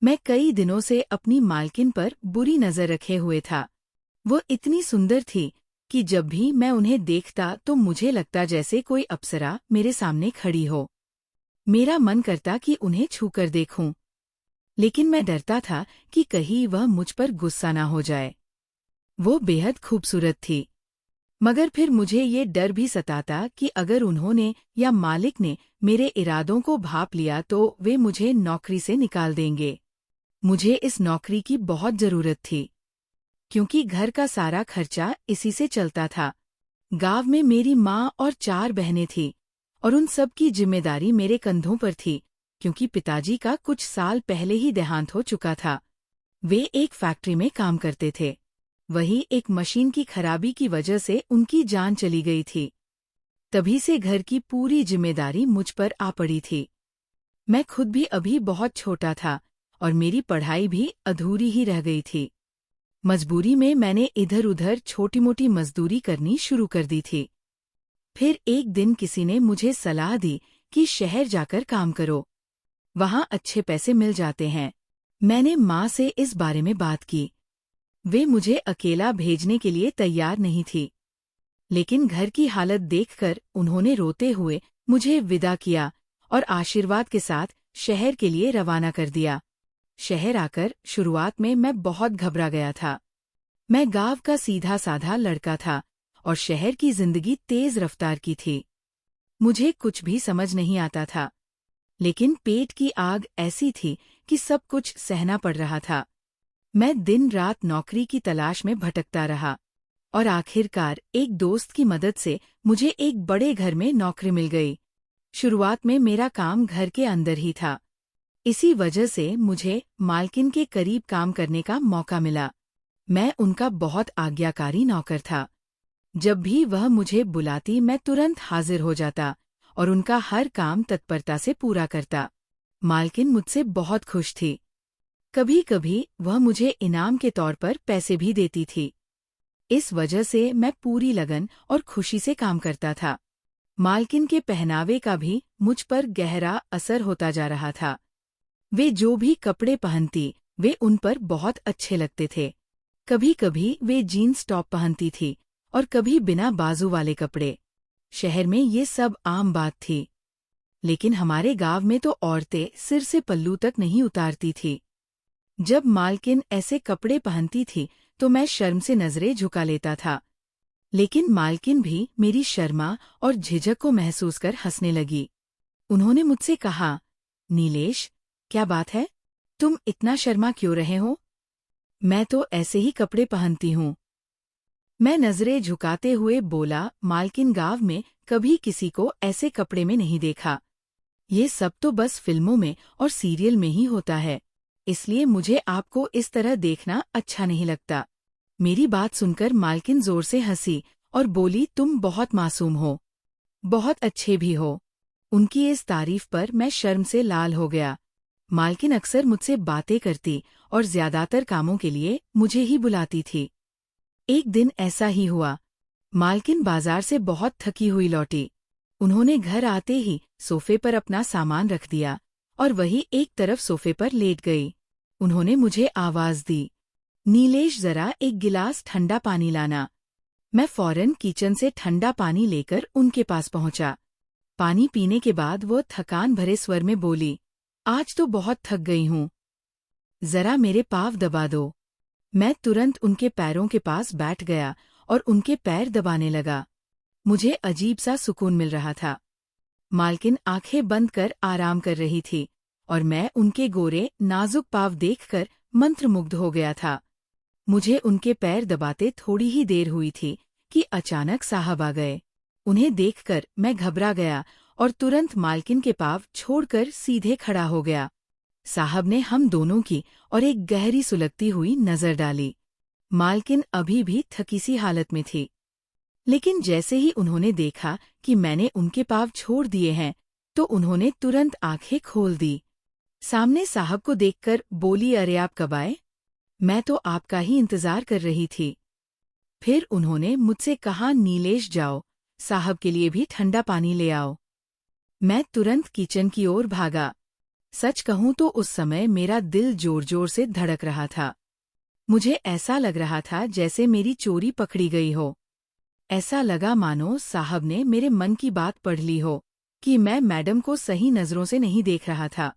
मैं कई दिनों से अपनी मालकिन पर बुरी नजर रखे हुए था। वो इतनी सुंदर थी कि जब भी मैं उन्हें देखता तो मुझे लगता जैसे कोई अप्सरा मेरे सामने खड़ी हो। मेरा मन करता कि उन्हें छूकर देखूं, लेकिन मैं डरता था कि कहीं वह मुझ पर गुस्सा ना हो जाए। वो बेहद खूबसूरत थी, मगर फिर मुझे ये डर भी सताता कि अगर उन्होंने या मालिक ने मेरे इरादों को भांप लिया तो वे मुझे नौकरी से निकाल देंगे। मुझे इस नौकरी की बहुत जरूरत थी, क्योंकि घर का सारा खर्चा इसी से चलता था। गांव में मेरी माँ और 4 बहनें थीं, और उन सब की जिम्मेदारी मेरे कंधों पर थी, क्योंकि पिताजी का कुछ साल पहले ही देहांत हो चुका था। वे एक फैक्ट्री में काम करते थे। वही एक मशीन की खराबी की वजह से उनकी जान चली गई थी। तभी से घर की पूरी जिम्मेदारी मुझ पर आ पड़ी थी। मैं खुद भी अभी बहुत छोटा था और मेरी पढ़ाई भी अधूरी ही रह गई थी। मजबूरी में मैंने इधर-उधर छोटी-मोटी मजदूरी करनी शुरू कर दी थी। फिर एक दिन किसी ने मुझे सलाह दी कि शहर जाकर काम करो, वहाँ अच्छे पैसे मिल जाते हैं। मैंने माँ से इस बारे में बात की। वे मुझे अकेला भेजने के लिए तैयार नहीं थी, लेकिन घर की हालत देखकर उन्होंने रोते हुए मुझे विदा किया और आशीर्वाद के साथ शहर के लिए रवाना कर दिया। शहर आकर शुरुआत में मैं बहुत घबरा गया था। मैं गांव का सीधा साधा लड़का था और शहर की जिंदगी तेज रफ्तार की थी। मुझे कुछ भी समझ नहीं आता था, लेकिन पेट की आग ऐसी थी कि सब कुछ सहना पड़ रहा था। मैं दिन रात नौकरी की तलाश में भटकता रहा और आखिरकार एक दोस्त की मदद से मुझे एक बड़े घर में नौकरी मिल गई। शुरुआत में मेरा काम घर के अंदर ही था। इसी वजह से मुझे मालकिन के करीब काम करने का मौका मिला। मैं उनका बहुत आज्ञाकारी नौकर था। जब भी वह मुझे बुलाती मैं तुरंत हाजिर हो जाता और उनका हर काम तत्परता से पूरा करता। मालकिन मुझसे बहुत खुश थी। कभी कभी वह मुझे इनाम के तौर पर पैसे भी देती थी। इस वजह से मैं पूरी लगन और खुशी से काम करता था। मालकिन के पहनावे का भी मुझ पर गहरा असर होता जा रहा था। वे जो भी कपड़े पहनती वे उन पर बहुत अच्छे लगते थे। कभी कभी वे जीन्स टॉप पहनती थी और कभी बिना बाजू वाले कपड़े। शहर में ये सब आम बात थी, लेकिन हमारे गांव में तो औरतें सिर से पल्लू तक नहीं उतारती थी। जब मालकिन ऐसे कपड़े पहनती थी तो मैं शर्म से नजरें झुका लेता था, लेकिन मालकिन भी मेरी शर्मा और झिझक को महसूस कर हंसने लगी। उन्होंने मुझसे कहा, नीलेश, क्या बात है, तुम इतना शर्मा क्यों रहे हो? मैं तो ऐसे ही कपड़े पहनती हूँ। मैं नजरें झुकाते हुए बोला, मालकिन, गांव में कभी किसी को ऐसे कपड़े में नहीं देखा। ये सब तो बस फिल्मों में और सीरियल में ही होता है, इसलिए मुझे आपको इस तरह देखना अच्छा नहीं लगता। मेरी बात सुनकर मालकिन जोर से हंसी और बोली, तुम बहुत मासूम हो, बहुत अच्छे भी हो। उनकी इस तारीफ पर मैं शर्म से लाल हो गया। मालकिन अक्सर मुझसे बातें करती और ज्यादातर कामों के लिए मुझे ही बुलाती थी। एक दिन ऐसा ही हुआ। मालकिन बाजार से बहुत थकी हुई लौटी। उन्होंने घर आते ही सोफे पर अपना सामान रख दिया और वही एक तरफ सोफे पर लेट गई। उन्होंने मुझे आवाज दी, नीलेश, जरा एक गिलास ठंडा पानी लाना। मैं फौरन किचन से ठंडा पानी लेकर उनके पास पहुंचा। पानी पीने के बाद वो थकान भरे स्वर में बोली, आज तो बहुत थक गई हूँ, जरा मेरे पाँव दबा दो। मैं तुरंत उनके पैरों के पास बैठ गया और उनके पैर दबाने लगा। मुझे अजीब सा सुकून मिल रहा था। मालकिन आंखें बंद कर आराम कर रही थी और मैं उनके गोरे नाजुक पाँव देखकर मंत्रमुग्ध हो गया था। मुझे उनके पैर दबाते थोड़ी ही देर हुई थी कि अचानक साहब आ गए। उन्हें देखकर मैं घबरा गया और तुरंत मालकिन के पाँव छोड़कर सीधे खड़ा हो गया। साहब ने हम दोनों की और एक गहरी सुलगती हुई नजर डाली। मालकिन अभी भी थकी सी हालत में थी, लेकिन जैसे ही उन्होंने देखा कि मैंने उनके पाँव छोड़ दिए हैं तो उन्होंने तुरंत आंखें खोल दी। सामने साहब को देखकर बोली, अरे आप कब आए? मैं तो आपका ही इंतजार कर रही थी। फिर उन्होंने मुझसे कहा, नीलेश, जाओ, साहब के लिए भी ठंडा पानी ले आओ। मैं तुरंत किचन की ओर भागा। सच कहूं तो उस समय मेरा दिल जोर जोर से धड़क रहा था। मुझे ऐसा लग रहा था जैसे मेरी चोरी पकड़ी गई हो। ऐसा लगा मानो साहब ने मेरे मन की बात पढ़ ली हो कि मैं मैडम को सही नजरों से नहीं देख रहा था।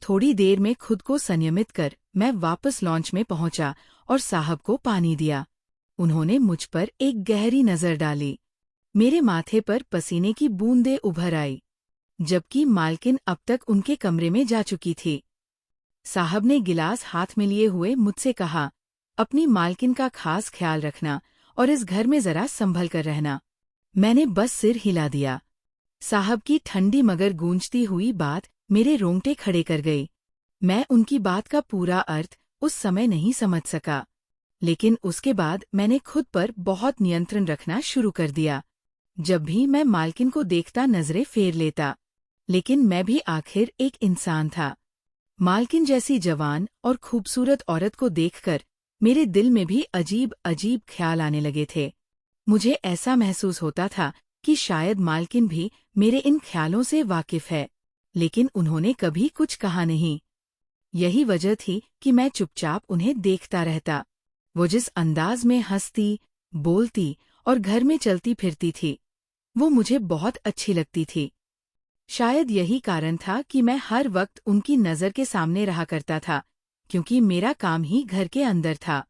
थोड़ी देर में खुद को संयमित कर मैं वापस लॉन्च में पहुंचा और साहब को पानी दिया। उन्होंने मुझ पर एक गहरी नजर डाली। मेरे माथे पर पसीने की बूंदें उभर आई, जबकि मालकिन अब तक उनके कमरे में जा चुकी थी। साहब ने गिलास हाथ में लिए हुए मुझसे कहा, अपनी मालकिन का खास ख्याल रखना और इस घर में जरा संभल कर रहना। मैंने बस सिर हिला दिया। साहब की ठंडी मगर गूंजती हुई बात मेरे रोंगटे खड़े कर गई। मैं उनकी बात का पूरा अर्थ उस समय नहीं समझ सका, लेकिन उसके बाद मैंने खुद पर बहुत नियंत्रण रखना शुरू कर दिया। जब भी मैं मालकिन को देखता नजरें फेर लेता, लेकिन मैं भी आखिर एक इंसान था। मालकिन जैसी जवान और खूबसूरत औरत को देखकर मेरे दिल में भी अजीब अजीब ख्याल आने लगे थे। मुझे ऐसा महसूस होता था कि शायद मालकिन भी मेरे इन ख्यालों से वाकिफ है, लेकिन उन्होंने कभी कुछ कहा नहीं। यही वजह थी कि मैं चुपचाप उन्हें देखता रहता। वो जिस अंदाज में हंसती, बोलती और घर में चलती फिरती थी, वो मुझे बहुत अच्छी लगती थी। शायद यही कारण था कि मैं हर वक्त उनकी नज़र के सामने रहा करता था, क्योंकि मेरा काम ही घर के अंदर था।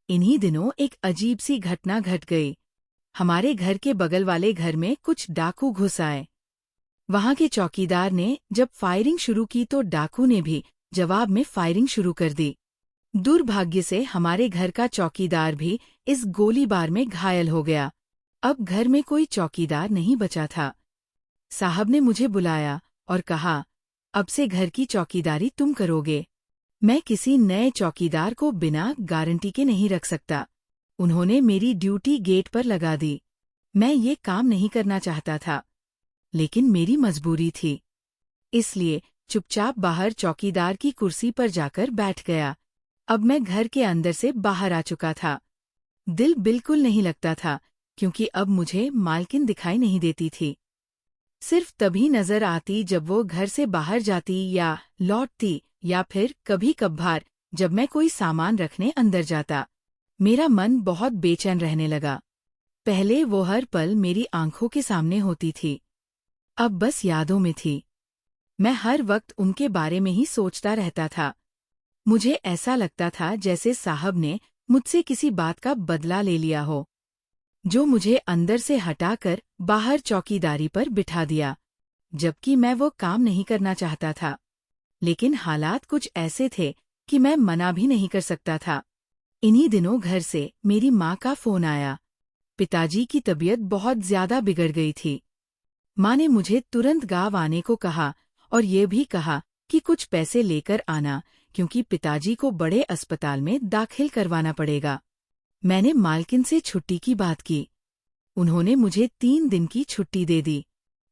इन्हीं दिनों एक अजीब सी घटना घट गई। हमारे घर के बगल वाले घर में कुछ डाकू घुस आए। वहां के चौकीदार ने जब फायरिंग शुरू की तो डाकू ने भी जवाब में फायरिंग शुरू कर दी। दुर्भाग्य से हमारे घर का चौकीदार भी इस गोलीबार में घायल हो गया। अब घर में कोई चौकीदार नहीं बचा था। साहब ने मुझे बुलाया और कहा, अब से घर की चौकीदारी तुम करोगे। मैं किसी नए चौकीदार को बिना गारंटी के नहीं रख सकता। उन्होंने मेरी ड्यूटी गेट पर लगा दी। मैं ये काम नहीं करना चाहता था, लेकिन मेरी मजबूरी थी। इसलिए चुपचाप बाहर चौकीदार की कुर्सी पर जाकर बैठ गया। अब मैं घर के अंदर से बाहर आ चुका था। दिल बिल्कुल नहीं लगता था, क्योंकि अब मुझे मालकिन दिखाई नहीं देती थी। सिर्फ तभी नजर आती जब वो घर से बाहर जाती या लौटती, या फिर कभी कभार जब मैं कोई सामान रखने अंदर जाता। मेरा मन बहुत बेचैन रहने लगा। पहले वो हर पल मेरी आंखों के सामने होती थी, अब बस यादों में थी। मैं हर वक्त उनके बारे में ही सोचता रहता था। मुझे ऐसा लगता था जैसे साहब ने मुझसे किसी बात का बदला ले लिया हो, जो मुझे अंदर से हटाकर बाहर चौकीदारी पर बिठा दिया, जबकि मैं वो काम नहीं करना चाहता था। लेकिन हालात कुछ ऐसे थे कि मैं मना भी नहीं कर सकता था। इन्हीं दिनों घर से मेरी माँ का फोन आया। पिताजी की तबीयत बहुत ज्यादा बिगड़ गई थी। माँ ने मुझे तुरंत गांव आने को कहा और ये भी कहा कि कुछ पैसे लेकर आना, क्योंकि पिताजी को बड़े अस्पताल में दाखिल करवाना पड़ेगा। मैंने मालकिन से छुट्टी की बात की। उन्होंने मुझे 3 दिन की छुट्टी दे दी।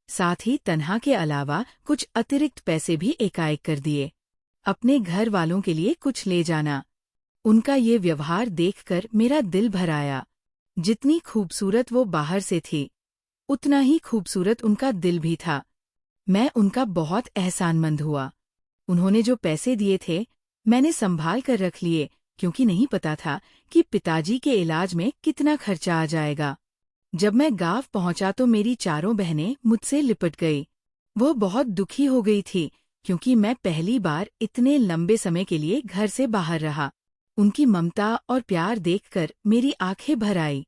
साथ ही तनख्वाह के अलावा कुछ अतिरिक्त पैसे भी एकाएक कर दिए। अपने घर वालों के लिए कुछ ले जाना। उनका ये व्यवहार देखकर मेरा दिल भर आया। जितनी खूबसूरत वो बाहर से थी, उतना ही खूबसूरत उनका दिल भी था। मैं उनका बहुत एहसानमंद हुआ। उन्होंने जो पैसे दिए थे, मैंने संभाल कर रख लिए, क्योंकि नहीं पता था कि पिताजी के इलाज में कितना खर्चा आ जाएगा। जब मैं गांव पहुंचा तो मेरी चारों बहनें मुझसे लिपट गई। वो बहुत दुखी हो गई थी, क्योंकि मैं पहली बार इतने लंबे समय के लिए घर से बाहर रहा। उनकी ममता और प्यार देखकर मेरी आंखें भर आई।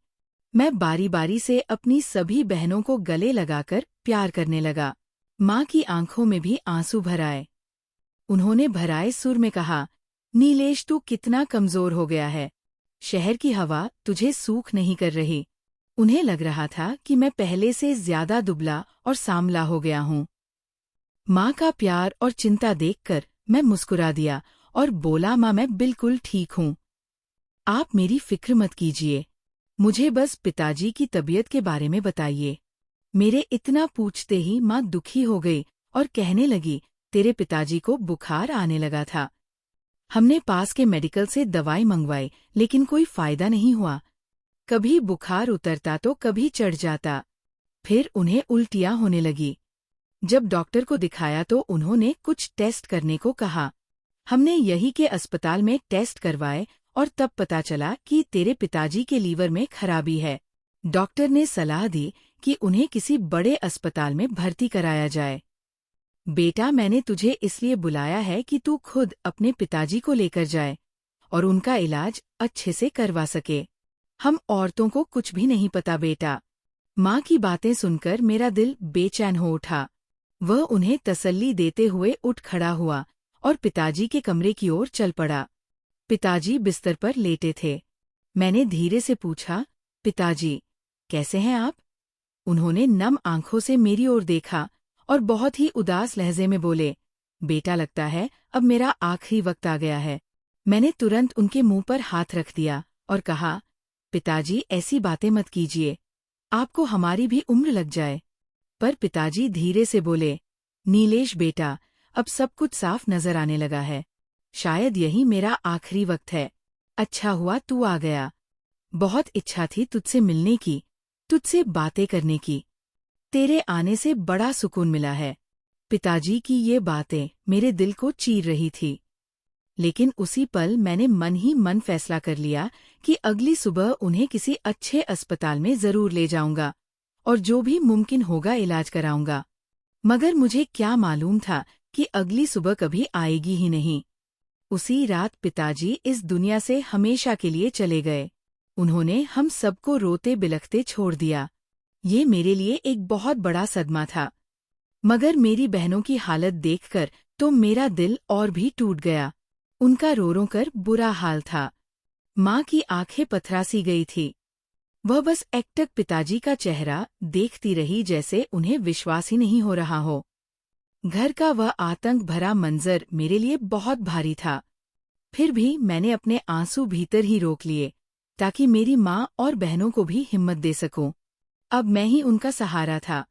मैं बारी बारी से अपनी सभी बहनों को गले लगाकर प्यार करने लगा। माँ की आंखों में भी आंसू भर आए। उन्होंने भराए सुर में कहा, नीलेश, तू कितना कमजोर हो गया है। शहर की हवा तुझे सूख नहीं कर रही। उन्हें लग रहा था कि मैं पहले से ज्यादा दुबला और सांवला हो गया हूँ। माँ का प्यार और चिंता देखकर मैं मुस्कुरा दिया और बोला, माँ, मैं बिल्कुल ठीक हूँ। आप मेरी फिक्र मत कीजिए। मुझे बस पिताजी की तबीयत के बारे में बताइए। मेरे इतना पूछते ही माँ दुखी हो गई और कहने लगी, तेरे पिताजी को बुखार आने लगा था। हमने पास के मेडिकल से दवाई मंगवाई, लेकिन कोई फायदा नहीं हुआ। कभी बुखार उतरता तो कभी चढ़ जाता। फिर उन्हें उल्टियाँ होने लगी। जब डॉक्टर को दिखाया तो उन्होंने कुछ टेस्ट करने को कहा। हमने यही के अस्पताल में टेस्ट करवाए और तब पता चला कि तेरे पिताजी के लीवर में खराबी है। डॉक्टर ने सलाह दी कि उन्हें किसी बड़े अस्पताल में भर्ती कराया जाए। बेटा, मैंने तुझे इसलिए बुलाया है कि तू खुद अपने पिताजी को लेकर जाए और उनका इलाज अच्छे से करवा सके। हम औरतों को कुछ भी नहीं पता बेटा। माँ की बातें सुनकर मेरा दिल बेचैन हो उठा। वह उन्हें तसल्ली देते हुए उठ खड़ा हुआ और पिताजी के कमरे की ओर चल पड़ा। पिताजी बिस्तर पर लेटे थे। मैंने धीरे से पूछा, पिताजी, कैसे हैं आप? उन्होंने नम आंखों से मेरी ओर देखा और बहुत ही उदास लहजे में बोले, बेटा, लगता है अब मेरा आखिरी वक्त आ गया है। मैंने तुरंत उनके मुंह पर हाथ रख दिया और कहा, पिताजी, ऐसी बातें मत कीजिए, आपको हमारी भी उम्र लग जाए। पर पिताजी धीरे से बोले, नीलेश बेटा, अब सब कुछ साफ नजर आने लगा है। शायद यही मेरा आखिरी वक्त है। अच्छा हुआ तू आ गया। बहुत इच्छा थी तुझसे मिलने की, तुझसे बातें करने की। तेरे आने से बड़ा सुकून मिला है। पिताजी की ये बातें मेरे दिल को चीर रही थी। लेकिन उसी पल मैंने मन ही मन फैसला कर लिया कि अगली सुबह उन्हें किसी अच्छे अस्पताल में जरूर ले जाऊंगा और जो भी मुमकिन होगा इलाज कराऊंगा। मगर मुझे क्या मालूम था कि अगली सुबह कभी आएगी ही नहीं। उसी रात पिताजी इस दुनिया से हमेशा के लिए चले गए। उन्होंने हम सबको रोते बिलखते छोड़ दिया। ये मेरे लिए एक बहुत बड़ा सदमा था। मगर मेरी बहनों की हालत देखकर तो मेरा दिल और भी टूट गया। उनका रो कर बुरा हाल था। माँ की आंखें पथरासी गई थी। वह बस एकटक पिताजी का चेहरा देखती रही, जैसे उन्हें विश्वास ही नहीं हो रहा हो। घर का वह आतंक भरा मंजर मेरे लिए बहुत भारी था। फिर भी मैंने अपने आंसू भीतर ही रोक लिए ताकि मेरी माँ और बहनों को भी हिम्मत दे सकूं। अब मैं ही उनका सहारा था।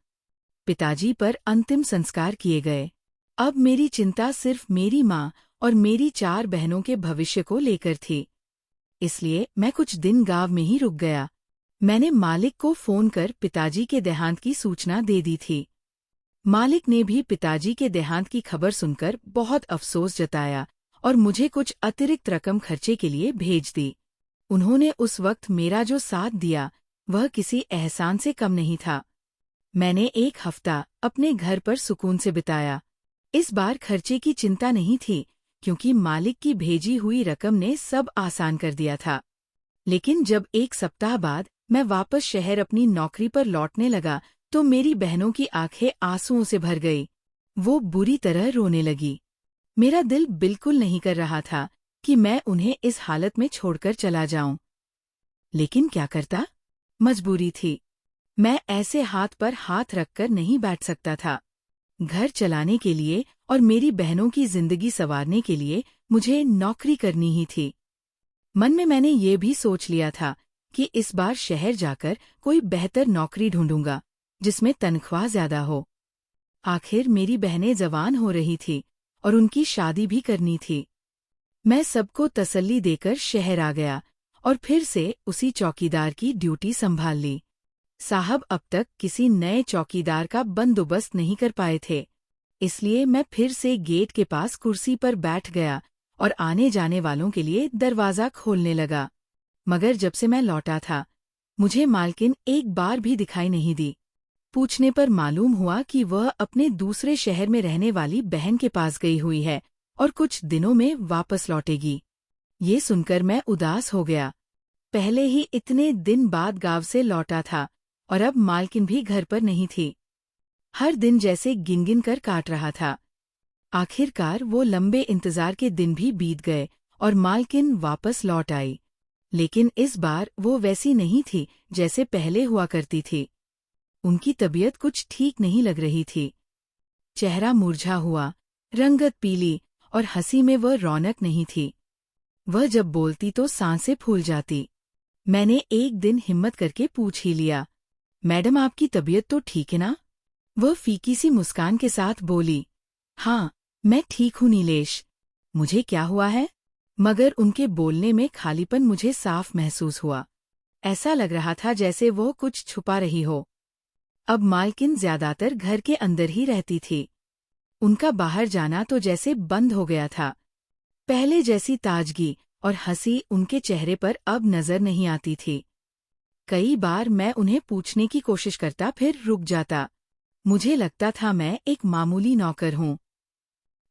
पिताजी पर अंतिम संस्कार किए गए। अब मेरी चिंता सिर्फ मेरी माँ और मेरी 4 बहनों के भविष्य को लेकर थी। इसलिए मैं कुछ दिन गांव में ही रुक गया। मैंने मालिक को फोन कर पिताजी के देहांत की सूचना दे दी थी। मालिक ने भी पिताजी के देहांत की खबर सुनकर बहुत अफसोस जताया और मुझे कुछ अतिरिक्त रकम खर्चे के लिए भेज दी। उन्होंने उस वक्त मेरा जो साथ दिया वह किसी एहसान से कम नहीं था। मैंने 1 हफ्ता अपने घर पर सुकून से बिताया। इस बार खर्चे की चिंता नहीं थी क्योंकि मालिक की भेजी हुई रकम ने सब आसान कर दिया था। लेकिन जब 1 सप्ताह बाद मैं वापस शहर अपनी नौकरी पर लौटने लगा तो मेरी बहनों की आंखें आंसुओं से भर गई। वो बुरी तरह रोने लगी। मेरा दिल बिल्कुल नहीं कर रहा था कि मैं उन्हें इस हालत में छोड़कर चला जाऊं। लेकिन क्या करता? मजबूरी थी। मैं ऐसे हाथ पर हाथ रखकर नहीं बैठ सकता था। घर चलाने के लिए और मेरी बहनों की जिंदगी संवारने के लिए मुझे नौकरी करनी ही थी। मन में मैंने ये भी सोच लिया था कि इस बार शहर जाकर कोई बेहतर नौकरी ढूंढूंगा जिसमें तनख्वाह ज्यादा हो। आखिर मेरी बहनें जवान हो रही थी और उनकी शादी भी करनी थी। मैं सबको तसल्ली देकर शहर आ गया और फिर से उसी चौकीदार की ड्यूटी संभाल ली। साहब अब तक किसी नए चौकीदार का बंदोबस्त नहीं कर पाए थे, इसलिए मैं फिर से गेट के पास कुर्सी पर बैठ गया और आने जाने वालों के लिए दरवाज़ा खोलने लगा। मगर जब से मैं लौटा था मुझे मालकिन एक बार भी दिखाई नहीं दी। पूछने पर मालूम हुआ कि वह अपने दूसरे शहर में रहने वाली बहन के पास गई हुई है और कुछ दिनों में वापस लौटेगी। ये सुनकर मैं उदास हो गया। पहले ही इतने दिन बाद गांव से लौटा था और अब मालकिन भी घर पर नहीं थी। हर दिन जैसे गिन-गिन कर काट रहा था। आखिरकार वो लंबे इंतजार के दिन भी बीत गए और मालकिन वापस लौट आई। लेकिन इस बार वो वैसी नहीं थी जैसे पहले हुआ करती थी। उनकी तबीयत कुछ ठीक नहीं लग रही थी। चेहरा मुरझा हुआ, रंगत पीली और हंसी में वह रौनक नहीं थी। वह जब बोलती तो सांसें फूल जाती। मैंने एक दिन हिम्मत करके पूछ ही लिया, मैडम आपकी तबीयत तो ठीक है ना? वह फीकी सी मुस्कान के साथ बोली, हाँ, मैं ठीक हूँ नीलेश। मुझे क्या हुआ है? मगर उनके बोलने में खालीपन मुझे साफ महसूस हुआ। ऐसा लग रहा था जैसे वो कुछ छुपा रही हो। अब मालकिन ज्यादातर घर के अंदर ही रहती थी। उनका बाहर जाना तो जैसे बंद हो गया था। पहले जैसी ताजगी और हंसी उनके चेहरे पर अब नजर नहीं आती थी। कई बार मैं उन्हें पूछने की कोशिश करता, फिर रुक जाता। मुझे लगता था मैं एक मामूली नौकर हूँ।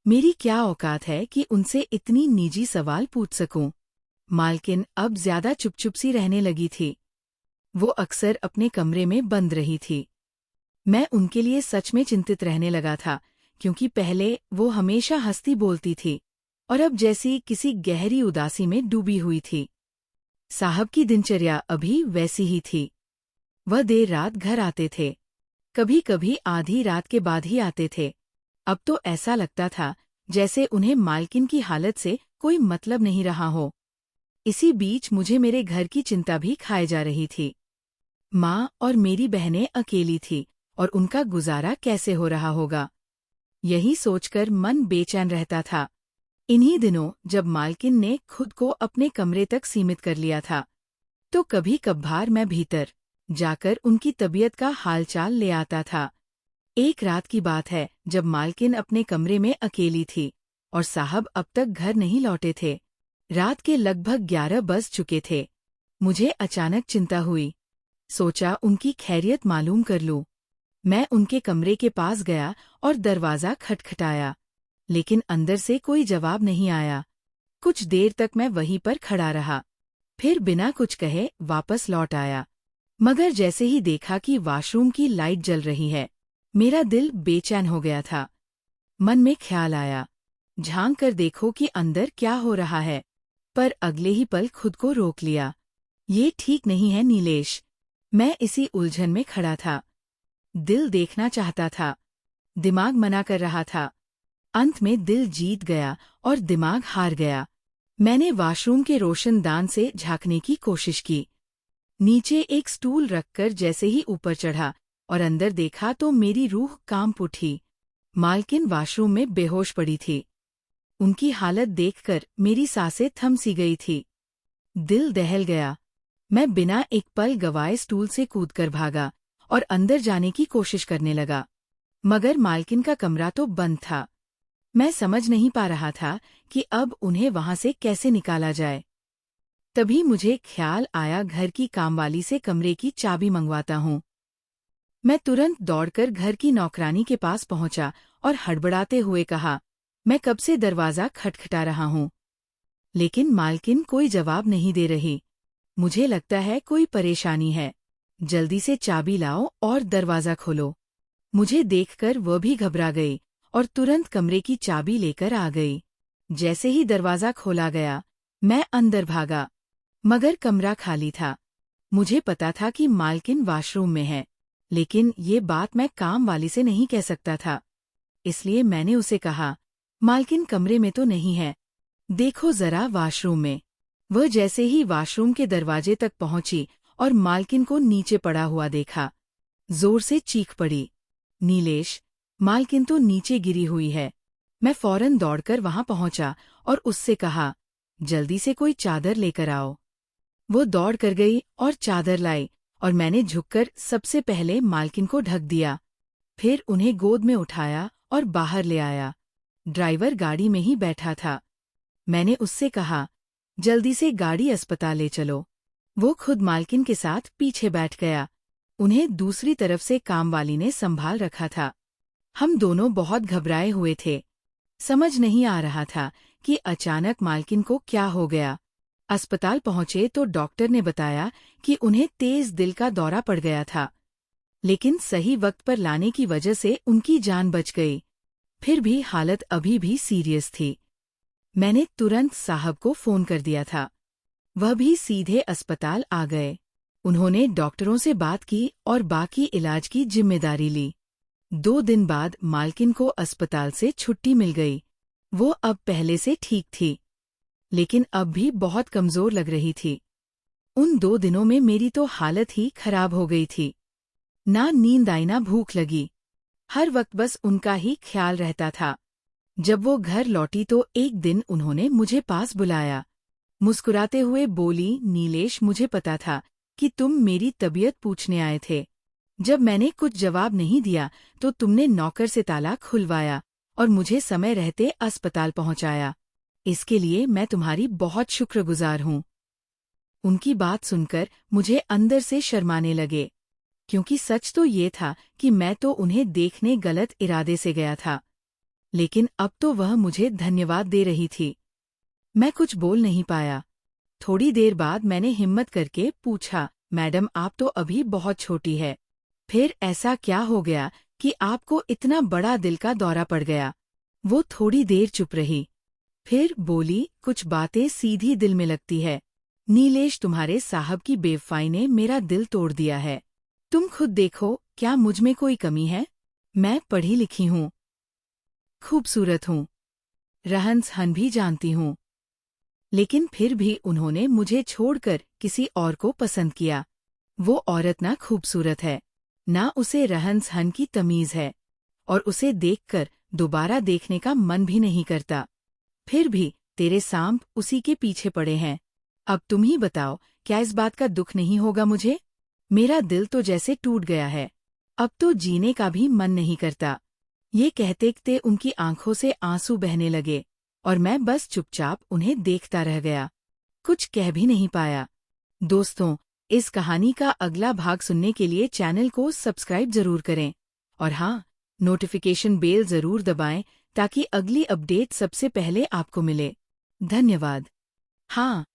मेरी क्या औकात है कि उनसे इतनी निजी सवाल पूछ सकूं। मालकिन अब ज्यादा चुप-चुप सी रहने लगी थी। वो अक्सर अपने कमरे में बंद रही थी। मैं उनके लिए सच में चिंतित रहने लगा था, क्योंकि पहले वो हमेशा हंसती बोलती थी और अब जैसी किसी गहरी उदासी में डूबी हुई थी। साहब की दिनचर्या अभी वैसी ही थी। वह देर रात घर आते थे, कभी-कभी आधी रात के बाद ही आते थे। अब तो ऐसा लगता था जैसे उन्हें मालकिन की हालत से कोई मतलब नहीं रहा हो। इसी बीच मुझे मेरे घर की चिंता भी खाए जा रही थी। माँ और मेरी बहनें अकेली थी और उनका गुजारा कैसे हो रहा होगा, यही सोचकर मन बेचैन रहता था। इन्हीं दिनों जब मालकिन ने खुद को अपने कमरे तक सीमित कर लिया था, तो कभी कभार मैं भीतर जाकर उनकी तबीयत का हालचाल ले आता था। एक रात की बात है जब मालकिन अपने कमरे में अकेली थी और साहब अब तक घर नहीं लौटे थे। रात के लगभग 11 बज चुके थे। मुझे अचानक चिंता हुई। सोचा उनकी खैरियत मालूम कर लूं। मैं उनके कमरे के पास गया और दरवाज़ा खटखटाया, लेकिन अंदर से कोई जवाब नहीं आया। कुछ देर तक मैं वहीं पर खड़ा रहा, फिर बिना कुछ कहे वापस लौट आया। मगर जैसे ही देखा कि वॉशरूम की लाइट जल रही है, मेरा दिल बेचैन हो गया था। मन में ख्याल आया, झांक कर देखो कि अंदर क्या हो रहा है, पर अगले ही पल खुद को रोक लिया। ये ठीक नहीं है नीलेश। मैं इसी उलझन में खड़ा था। दिल देखना चाहता था, दिमाग मना कर रहा था। अंत में दिल जीत गया और दिमाग हार गया। मैंने वॉशरूम के रोशनदान से झांकने की कोशिश की। नीचे एक स्टूल रखकर जैसे ही ऊपर चढ़ा और अंदर देखा तो मेरी रूह कांप उठी। मालकिन वॉशरूम में बेहोश पड़ी थी। उनकी हालत देखकर मेरी सांसें थम सी गई थी। दिल दहल गया। मैं बिना एक पल गवाए स्टूल से कूदकर भागा और अंदर जाने की कोशिश करने लगा, मगर मालकिन का कमरा तो बंद था। मैं समझ नहीं पा रहा था कि अब उन्हें वहां से कैसे निकाला जाए। तभी मुझे ख्याल आया, घर की कामवाली से कमरे की चाबी मंगवाता हूँ। मैं तुरंत दौड़कर घर की नौकरानी के पास पहुंचा और हड़बड़ाते हुए कहा, मैं कब से दरवाज़ा खटखटा रहा हूँ, लेकिन मालकिन कोई जवाब नहीं दे रही। मुझे लगता है कोई परेशानी है। जल्दी से चाबी लाओ और दरवाज़ा खोलो। मुझे देखकर वह भी घबरा गई और तुरंत कमरे की चाबी लेकर आ गई। जैसे ही दरवाज़ा खोला गया, मैं अंदर भागा, मगर कमरा खाली था। मुझे पता था कि मालकिन वॉशरूम में है, लेकिन ये बात मैं काम वाली से नहीं कह सकता था। इसलिए मैंने उसे कहा, मालकिन कमरे में तो नहीं है, देखो जरा वॉशरूम में। वह जैसे ही वॉशरूम के दरवाजे तक पहुंची और मालकिन को नीचे पड़ा हुआ देखा, जोर से चीख पड़ी, नीलेश, मालकिन तो नीचे गिरी हुई है। मैं फौरन दौड़कर वहां पहुंचा और उससे कहा, जल्दी से कोई चादर लेकर आओ। वो दौड़ कर गई और चादर लाई और मैंने झुककर सबसे पहले मालकिन को ढक दिया, फिर उन्हें गोद में उठाया और बाहर ले आया। ड्राइवर गाड़ी में ही बैठा था। मैंने उससे कहा, जल्दी से गाड़ी अस्पताल ले चलो। वो खुद मालकिन के साथ पीछे बैठ गया। उन्हें दूसरी तरफ से कामवाली ने संभाल रखा था। हम दोनों बहुत घबराए हुए थे। समझ नहीं आ रहा था कि अचानक मालकिन को क्या हो गया। अस्पताल पहुंचे तो डॉक्टर ने बताया कि उन्हें तेज दिल का दौरा पड़ गया था, लेकिन सही वक्त पर लाने की वजह से उनकी जान बच गई। फिर भी हालत अभी भी सीरियस थी। मैंने तुरंत साहब को फोन कर दिया था। वह भी सीधे अस्पताल आ गए। उन्होंने डॉक्टरों से बात की और बाकी इलाज की जिम्मेदारी ली। 2 दिन बाद मालकिन को अस्पताल से छुट्टी मिल गई। वो अब पहले से ठीक थी, लेकिन अब भी बहुत कमजोर लग रही थी। उन 2 दिनों में मेरी तो हालत ही खराब हो गई थी। ना नींद आई ना भूख लगी। हर वक्त बस उनका ही ख्याल रहता था। जब वो घर लौटी तो एक दिन उन्होंने मुझे पास बुलाया। मुस्कुराते हुए बोली, नीलेश, मुझे पता था कि तुम मेरी तबीयत पूछने आए थे। जब मैंने कुछ जवाब नहीं दिया तो तुमने नौकर से ताला खुलवाया और मुझे समय रहते अस्पताल पहुंचाया। इसके लिए मैं तुम्हारी बहुत शुक्रगुजार हूँ। उनकी बात सुनकर मुझे अंदर से शर्माने लगे, क्योंकि सच तो ये था कि मैं तो उन्हें देखने गलत इरादे से गया था, लेकिन अब तो वह मुझे धन्यवाद दे रही थी। मैं कुछ बोल नहीं पाया। थोड़ी देर बाद मैंने हिम्मत करके पूछा, मैडम आप तो अभी बहुत छोटी है, फिर ऐसा क्या हो गया कि आपको इतना बड़ा दिल का दौरा पड़ गया? वो थोड़ी देर चुप रही, फिर बोली, कुछ बातें सीधी दिल में लगती है। नीलेश, तुम्हारे साहब की बेवफाई ने मेरा दिल तोड़ दिया है। तुम खुद देखो, क्या मुझ में कोई कमी है? मैं पढ़ी लिखी हूँ, खूबसूरत हूँ, रहन सहन भी जानती हूँ, लेकिन फिर भी उन्होंने मुझे छोड़कर किसी और को पसंद किया। वो औरत ना खूबसूरत है, ना उसे रहन सहन की तमीज है, और उसे देखकर दोबारा देखने का मन भी नहीं करता। फिर भी तेरे सांप उसी के पीछे पड़े हैं। अब तुम ही बताओ, क्या इस बात का दुख नहीं होगा मुझे? मेरा दिल तो जैसे टूट गया है, अब तो जीने का भी मन नहीं करता। ये कहते उनकी आंखों से आंसू बहने लगे और मैं बस चुपचाप उन्हें देखता रह गया, कुछ कह भी नहीं पाया। दोस्तों, इस कहानी का अगला भाग सुनने के लिए चैनल को सब्सक्राइब जरूर करें और हाँ, नोटिफिकेशन बेल जरूर दबाएं ताकि अगली अपडेट सबसे पहले आपको मिले। धन्यवाद। हाँ,